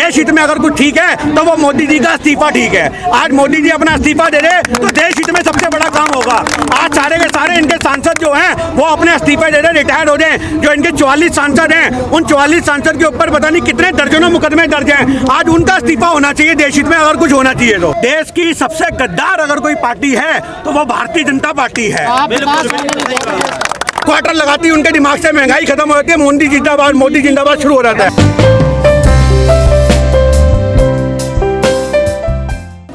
देश हित में अगर कुछ ठीक है तो वो मोदी जी का इस्तीफा ठीक है। आज मोदी जी अपना इस्तीफा दे रहे तो देश हित में सबसे बड़ा काम होगा। आज सारे के सारे इनके सांसद जो हैं वो अपने इस्तीफे दे रहे, रिटायर हो जाए। जो इनके 44 सांसद हैं उन 44 सांसद के ऊपर पता नहीं कितने दर्जनों मुकदमे दर्ज हैं। आज उनका इस्तीफा होना चाहिए देश हित में अगर कुछ होना चाहिए तो। देश की सबसे गद्दार अगर कोई पार्टी है तो वो भारतीय जनता पार्टी है। क्वार्टर लगाती है उनके दिमाग से, महंगाई खत्म हो जाती है, मोदी जिंदाबाद शुरू हो जाता है।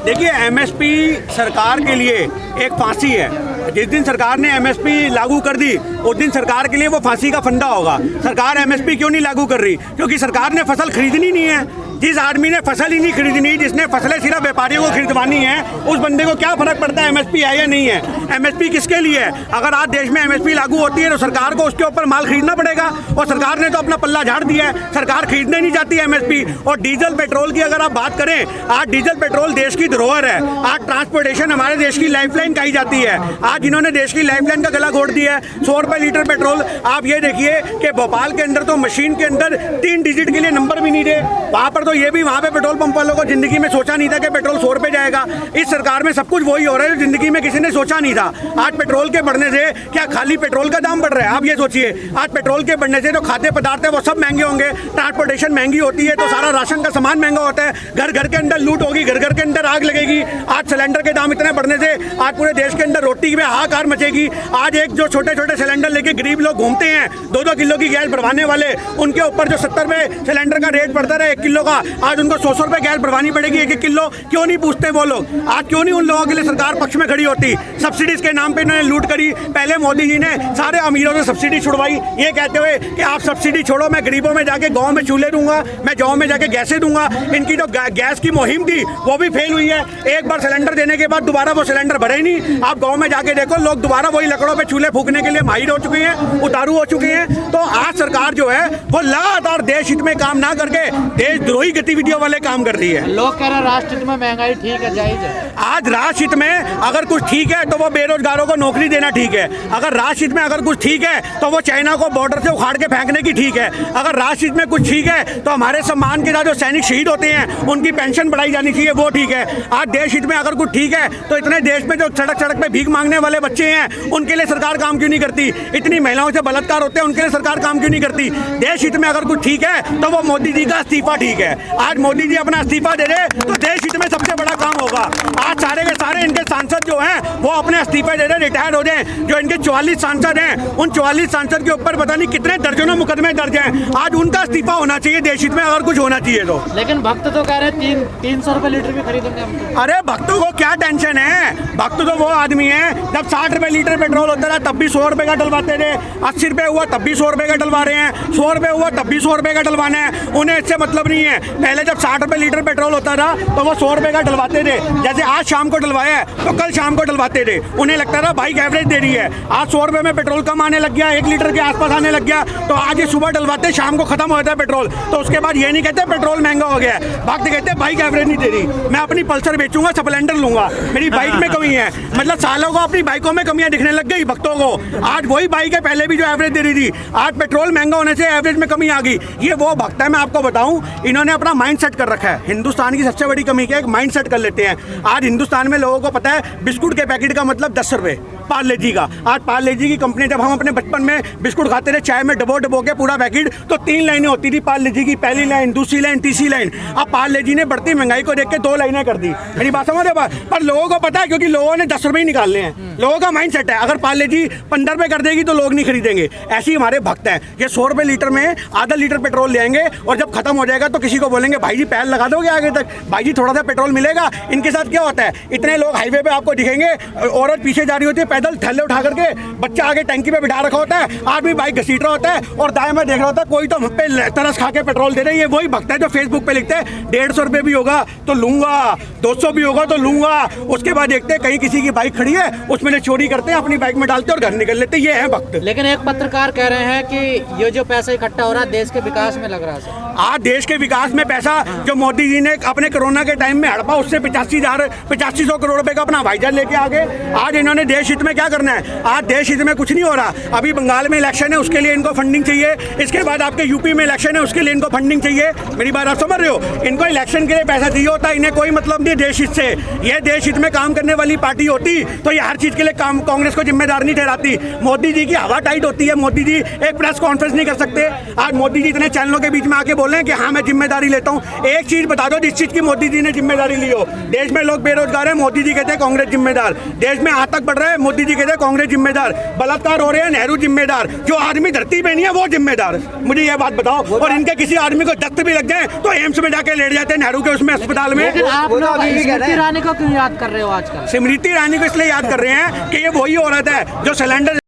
देखिए, एमएसपी सरकार के लिए एक फांसी है। जिस दिन सरकार ने एमएसपी लागू कर दी उस दिन सरकार के लिए वो फांसी का फंदा होगा। सरकार एमएसपी क्यों नहीं लागू कर रही? क्योंकि सरकार ने फसल खरीदनी नहीं है। जिस आदमी ने फसल ही नहीं खरीदनी, जिसने फसलें सिर्फ व्यापारियों को खरीदवानी है, उस बंदे को क्या फर्क पड़ता है एमएसपी है या नहीं है? एमएसपी किसके लिए है? अगर आज देश में एमएसपी लागू होती है तो सरकार को उसके ऊपर माल खरीदना पड़ेगा, और सरकार ने तो अपना पल्ला झाड़ दिया है। सरकार खरीदने नहीं चाहती है एमएसपी। और डीजल पेट्रोल की अगर आप बात करें, आज डीजल पेट्रोल देश की धरोहर है। आज ट्रांसपोर्टेशन हमारे देश की लाइफलाइन कही जाती है। आज इन्होंने देश की लाइफलाइन का गला घोट दिया है। 100 रुपए लीटर पेट्रोल। आप ये देखिए कि भोपाल के अंदर तो मशीन के अंदर 3 डिजिट के लिए नंबर भी नहीं दे। वहां पर तो ये भी, वहां पे पेट्रोल पंप वालों को जिंदगी में सोचा नहीं था कि पेट्रोल 100 रुपए जाएगा। इस सरकार में सब कुछ वही हो रहा है जो जिंदगी में किसी ने सोचा नहीं था। आज पेट्रोल के बढ़ने से क्या खाली पेट्रोल का दाम बढ़ रहा है? आप ये सोचिए, आज पेट्रोल के बढ़ने से जो खाद्य पदार्थ है वो सब महंगे होंगे, ट्रांसपोर्टेशन महंगी होती है तो सारा राशन का सामान महंगा होता है, घर घर के अंदर लूट होगी, घर घर के अंदर आग लगेगी। आज सिलेंडर के दाम इतने बढ़ने से आज पूरे देश के अंदर रोटी में हाहाकार मचेगी। आज एक जो छोटे छोटे सिलेंडर लेके गरीब लोग घूमते हैं 2-2 किलो की गैस भरवाने वाले, उनके ऊपर जो 70 रुपए सिलेंडर का रेट पड़ता रहा 1 किलो का, आज उनको 100 रुपए गैस भरवानी पड़ेगी 1-1 किलो। क्यों नहीं पूछते वो लोग? आज क्यों नहीं उन लोगों के लिए सरकार पक्ष में खड़ी होती? सब्सिडीज के नाम पे इन्होंने लूट करी। पहले मोदी जी ने सारे अमीरों से सब्सिडी छुड़वाई, ये कहते हुए कि आप सब्सिडी छोड़ो, मैं गरीबों में जाके गांव में चूल्हे दूंगा, मैं गांव में जाके गैसें दूंगा। इनकी जो गैस की मुहिम थी वो भी फेल हुई है। एक बार सिलेंडर देने के बाद दोबारा वो सिलेंडर भरे ही नहीं। आप गांव में जाके देखो, लोग दोबारा वही लकड़ों पे चूल्हे फूकने के लिए माहिर हो चुके हैं, उतारू हो चुके हैं। तो आज सरकार जो है वो लगातार देश हित में काम ना करके देशद्रोही गतिविधियों वाले काम कर रही है। लोग कह रहे हैं राष्ट्र हित में महंगाई ठीक है, जायज है। आज राष्ट्र हित में अगर कुछ ठीक है तो वो बेरोजगारों को नौकरी देना ठीक है। अगर राष्ट्र हित में अगर कुछ ठीक है तो वो चाइना को बॉर्डर से उखाड़ के फेंकने की ठीक है। अगर राष्ट्र हित में कुछ ठीक है तो हमारे सम्मान के साथ जो सैनिक शहीद होते हैं उनकी पेंशन बढ़ाई जानी चाहिए, वो ठीक है। आज देश हित में अगर कुछ ठीक है तो इतने देश में जो सड़क पे भीख मांगने वाले बच्चे हैं उनके लिए सरकार काम क्यों नहीं करती? इतनी महिलाओं से बलात्कार होते हैं उनके लिए सरकार काम क्यों नहीं करती? देश हित में अगर कुछ ठीक है तो वो मोदी जी का इस्तीफा ठीक है। आज मोदी जी अपना इस्तीफा दे रहे तो देश हित में सबसे बड़ा काम होगा। आज सारे के सारे इनके सांसद जो हैं वो अपने इस्तीफे दे रहे, रिटायर हो जाए। जो इनके 44 सांसद हैं उन 44 सांसद के ऊपर पता नहीं कितने दर्जनों मुकदमे दर्ज हैं। आज उनका इस्तीफा होना चाहिए देश हित में अगर कुछ होना चाहिए तो। लेकिन भक्त तो कह रहे हैं 300 रुपए लीटर भी खरीदेंगे हम तो। अरे भक्तों को क्या टेंशन है? भक्त तो वो आदमी है, जब 60 रुपए लीटर पेट्रोल होता था तब भी 100 रुपए का डलवाते थे, 80 रुपए हुआ तब भी 100 रुपए का डलवा रहे हैं, 100 रुपए हुआ तब भी 100 रुपए का डलवाना है। उन्हें इससे मतलब नहीं है। पहले जब 60 रुपए लीटर पेट्रोल होता था तो वो 100 रुपए का डलवाते थे। जैसे आज शाम को डलवाया है तो कल शाम को डलवाते थे। उन्हें लगता था बाइक एवरेज दे रही है। आज 100 रुपए में पेट्रोल कम आने लग गया, 1 लीटर के आसपास आने लग गया, तो आज ये सुबह डलवाते शाम को खत्म हो जाता है पेट्रोल। तो उसके बाद ये नहीं कहते पेट्रोल महंगा हो गया है, भक्त कहते बाइक एवरेज नहीं दे रही, मैं अपनी पल्सर बेचूंगा, स्प्लेंडर लूंगा, मेरी बाइक में कमी है। मतलब सालों को अपनी बाइकों में कमियां दिखने लग गई भक्तों को। आज वही बाइक है पहले भी जो एवरेज दे रही थी, आज पेट्रोल महंगा होने से एवरेज में कमी आ गई। ये वो भक्त है, मैं आपको बताऊं, इन्होंने अपना माइंड सेट कर रखा है। हिंदुस्तान की सबसे बड़ी कमी क्या है? माइंड सेट कर लेते हैं। आज हिंदुस्तान में लोगों को पता है बिस्कुट के पैकेट का मतलब 10 रुपए, पार्ले जी का। आज पार्ले जी की कंपनी, जब हम अपने बचपन में बिस्कुट खाते थे चाय में डबो डबो के पूरा पैकेट, तो 3 लाइनें होती थी पार्ले जी की, पहली लाइन, दूसरी लाइन, तीसरी लाइन। अब पार्ले जी ने बढ़ती महंगाई को देख के 2 लाइनें कर दी। मेरी बात समझ रहे? पर लोगों को पता है क्योंकि लोगों ने 10 रुपए ही निकालने हैं। लोगों का माइंड सेट है अगर पार्ले जी 15 रुपए कर देगी तो लोग नहीं खरीदेंगे। ऐसे ही हमारे भक्त हैं, ये 100 रुपए लीटर में आधा लीटर पेट्रोल ले आएंगे और जब खत्म हो जाएगा तो किसी को बोलेंगे भाई जी पैर लगा दोगे आगे तक, भाई जी थोड़ा सा पेट्रोल मिलेगा। इनके साथ क्या होता है? इतने लोग हाईवे पे आपको दिखेंगे, औरत पीछे जा रही होती है पैदल, थैले उठा करके, बच्चा आगे टंकी पे बिठा रखा होता है, आदमी बाइक घसीट रहा होता है और दाएं में देख रहा होता है कोई तो हम पे तरस खा के पेट्रोल दे रहे हैं। ये वही भक्त है जो फेसबुक पे लिखते हैं 150 रुपए भी होगा तो लूंगा, 200 भी होगा तो लूंगा। उसके बाद देखते हैं कहीं किसी की बाइक खड़ी है उसमें चोरी करते हैं, अपनी बाइक में डालते हैं और घर निकल लेते हैं। ये है भक्त। लेकिन एक पत्रकार कह रहे हैं कि ये जो पैसा इकट्ठा हो रहा है देश के विकास में लग रहा है। आज देश के विकास में पैसा जो मोदी जी ने अपने कोरोना के टाइम में हड़पा, उससे 8500 करोड़ रुपए का अपना वाइजर लेके आ गए। आज इन्होंने देश हित में क्या करना है? आज देश हित में कुछ नहीं हो रहा। अभी बंगाल में इलेक्शन है, उसके लिए इनको फंडिंग चाहिए। इसके बाद आपके यूपी में इलेक्शन है, उसके लिए इनको फंडिंग चाहिए। मेरी बात आप समझ रहे हो? इनको इलेक्शन के लिए पैसा चाहिए होता है, इन्हें कोई मतलब नहीं देश हित से। ये देश हित में काम करने वाली पार्टी होती तो ये हर चीज के लिए काम कांग्रेस को जिम्मेदार नहीं ठहराती। मोदी जी की हवा टाइट होती है। मोदी जी एक प्रेस कॉन्फ्रेंस नहीं कर सकते। आज मोदी जी इतने चैनलों के बीच में आके बोल रहे हैं कि हाँ मैं जिम्मेदारी लेता हूँ। एक चीज बता दो जिस चीज की मोदी जी ने जिम्मेदारी ली हो। देश में लोग बेरोजगार है, मोदी जी कहते हैं कांग्रेस जिम्मेदार। देश में आतंक बढ़ रहा है, मोदी जी कहते हैं कांग्रेस जिम्मेदार। बलात्कार हो रहे हैं, नेहरू जिम्मेदार। जो आदमी धरती पे नहीं है वो जिम्मेदार। मुझे ये बात बताओ। और इनके किसी आदमी को दस्त भी लग जाए तो एम्स में जाके लेट जाते हैं, नेहरू के उसमें अस्पताल में। लेकिन आप लोग स्मृति ईरानी को क्यों याद कर रहे हो आजकल? स्मृति ईरानी को इसलिए याद कर रहे हैं कि ये वही औरत है जो सिलेंडर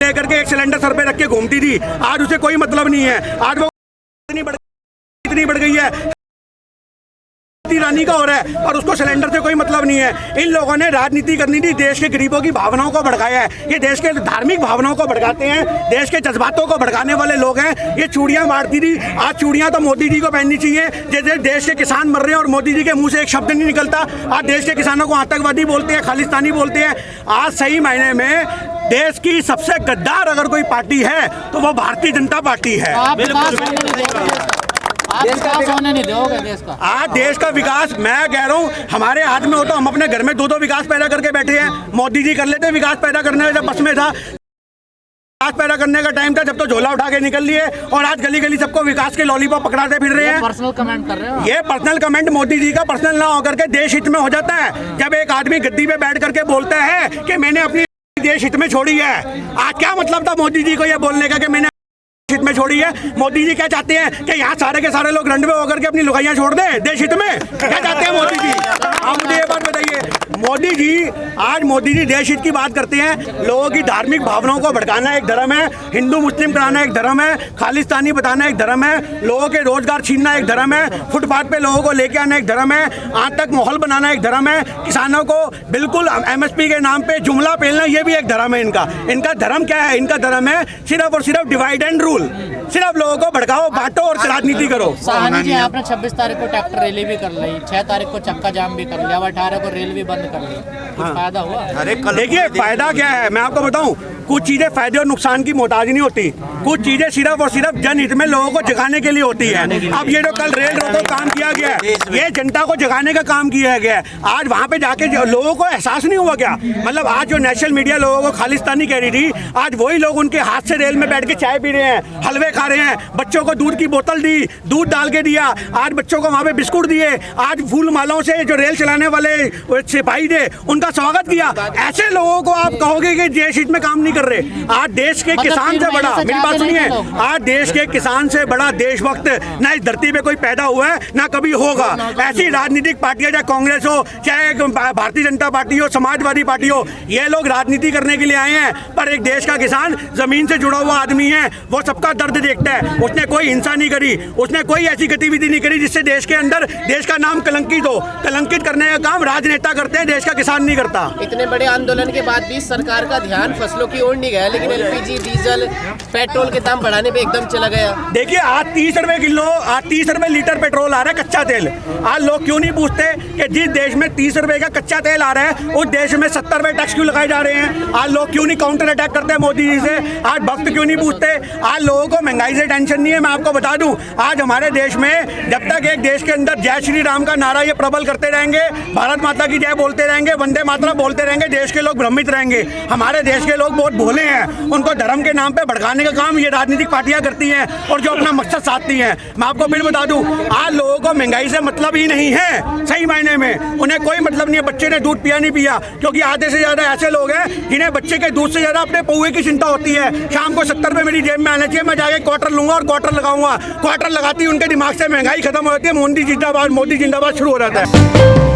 लेकर के एक सिलेंडर सर पे रख के घूमती थी। आज उसे कोई मतलब नहीं है। आज वो इतनी बढ़ गई है, रानी का हो रहा है और उसको सिलेंडर से कोई मतलब नहीं है। इन लोगों ने राजनीति करनी थी, देश के गरीबों की भावनाओं को भड़काया है। ये देश के धार्मिक भावनाओं को भड़काते हैं, देश के जज्बातों को भड़काने वाले लोग हैं। ये चूड़ियां मारती थी, आज चूड़ियां तो मोदी जी को पहननी चाहिए। जैसे देश के किसान मर रहे हैं और मोदी जी के मुंह से एक शब्द नहीं निकलता। आज देश के किसानों को आतंकवादी बोलते हैं, खालिस्तानी बोलते हैं। आज सही मायने में देश की सबसे गद्दार अगर कोई पार्टी है तो वो भारतीय जनता पार्टी है। आप विकास होने नहीं दोगे देश का? आज देश का विकास मैं कह रहा हूँ हमारे हाथ में हो तो हम अपने घर में दो विकास पैदा करके बैठे हैं। मोदी जी कर लेते विकास पैदा करने जब बस में था, विकास पैदा करने का टाइम था जब तो झोला उठा के निकल लिए और आज गली गली सबको विकास के लॉलीपॉप पकड़ाते फिर रहे हैं। पर्सनल कमेंट कर रहे हो? ये पर्सनल कमेंट मोदी जी का पर्सनल ना होकर के देश हित में हो जाता है। जब एक आदमी गद्दी पे बैठ करके बोलता है कि मैंने अपनी देश हित में छोड़ी है। आज क्या मतलब था मोदी जी को ये बोलने का कि मैंने हित में छोड़ी है? मोदी जी क्या चाहते हैं कि यहाँ सारे के सारे लोग रंडवे होकर के अपनी लुगाइयाँ छोड़ दें देश हित में? क्या चाहते हैं मोदी जी? आप मुझे ये बात बताइए। मोदी जी देश हित की बात करते हैं। लोगों की धार्मिक भावनाओं को भड़काना एक धर्म है, हिंदू मुस्लिम कराना एक धर्म है, खालिस्तानी बताना एक धर्म है, लोगों के रोजगार छीनना एक धर्म है, फुटपाथ पे लोगों को लेके आना एक धर्म है, आतंक माहौल बनाना एक धर्म है, किसानों को बिल्कुल MSP के नाम पे जुमला पेलना ये भी एक धर्म है इनका। इनका धर्म क्या है? इनका धर्म है सिर्फ और सिर्फ डिवाइड एंड रूल। सिर्फ लोगों को भड़काओ, बांटो और राजनीति करो। साहनी जी आपने 26 तारीख को ट्रैक्टर रैली भी कर ली, 6 तारीख को चक्का जाम भी कर लिया, 18 को रेल भी बंद कर ली। कुछ फायदा हुआ? देखिए फायदा क्या है मैं आपको बताऊं। कुछ चीजें फायदे और नुकसान की मोहताज नहीं होती। कुछ चीजें सिर्फ और सिर्फ जनहित में लोगों को जगाने के लिए होती है। अब ये जो कल रेल रोको काम किया गया है, ये जनता को जगाने का काम किया गया है। आज वहाँ पे जाके लोगों को एहसास नहीं हुआ क्या? मतलब आज जो नेशनल मीडिया लोगों को खालिस्तानी कह रही थी, आज वही लोग उनके हाथ से रेल में बैठ के चाय पी रहे हैं, हलवे खा रहे हैं, बच्चों को दूध की बोतल दी, दूध डाल के दिया, आज बच्चों को वहाँ पे बिस्कुट दिए, आज फूल मालाओं से जो रेल चलाने वाले सिपाही थे उनका स्वागत किया। ऐसे लोगों को आप कहोगे कि देश हित में काम नहीं कर रहे? आज देश के किसान से बड़ा, मेरी बात सुनिए, आज देश के किसान से बड़ा देशभक्त ना इस धरती पे कोई पैदा हुआ है ना कभी होगा। ऐसी राजनीतिक पार्टियां चाहे कांग्रेस हो, चाहे भारतीय जनता पार्टी हो, समाजवादी पार्टी हो, ये लोग राजनीति करने के लिए आए हैं। पर एक देश का किसान जमीन से जुड़ा हुआ आदमी है, वो सबका दर्द देखता है। उसने कोई हिंसा नहीं करी, उसने कोई ऐसी गतिविधि नहीं करी जिससे देश के अंदर देश का नाम कलंकित हो। कलंकित करने का काम राजनेता करते हैं, देश का किसान नहीं करता। इतने बड़े आंदोलन के बाद भी सरकार का ध्यान फसलों की ओर नहीं गया, लेकिन LPG, डीजल, पेट्रोल के दाम बढ़ाने पे एकदम चला गया। देखिए आज 30 रुपए किलो, आज 30 रुपए लीटर पेट्रोल आ रहा है, कच्चा तेल। आज लोग क्यों नहीं पूछते कि जिस देश में 30 रुपए का कच्चा तेल आ रहा है उस देश में 70 रुपए टैक्स क्यों लगाए जा रहे हैं? आज लोग क्यों नहीं काउंटर अटैक करते हैं मोदी जी से? आज भक्त क्यों नहीं पूछते? आज लोगों को महंगाई से टेंशन नहीं है। मैं आपको बता दूं, आज हमारे देश में जब तक एक देश के अंदर जय श्री राम का नारा ये प्रबल करते रहेंगे, भारत माता की जय बोलते रहेंगे, वंदे मातरम बोलते रहेंगे, देश के लोग भ्रमित रहेंगे। हमारे देश के लोग बहुत भोले हैं, उनको धर्म के नाम पे भड़काने का काम ये राजनीतिक पार्टियां करती हैं और जो अपना मकसद साधती हैं। मैं आपको फिर बता दूं, आज लोगों को महंगाई से मतलब ही नहीं है। सही मायने में उन्हें कोई मतलब नहीं है बच्चे ने दूध पिया नहीं पिया, क्योंकि आधे से ज्यादा ऐसे लोग हैं जिन्हें बच्चे के दूध से ज्यादा अपने पौए की चिंता होती है। शाम को 70 रुपए मेरी जेब में आना चाहिए, मैं जाके क्वार्टर लूंगा और क्वार्टर लगाऊंगा। क्वार्टर लगाती उनके दिमाग से महंगाई खत्म हो जाती है, मोदी जिंदाबाद, मोदी जिंदाबाद शुरू हो जाता है।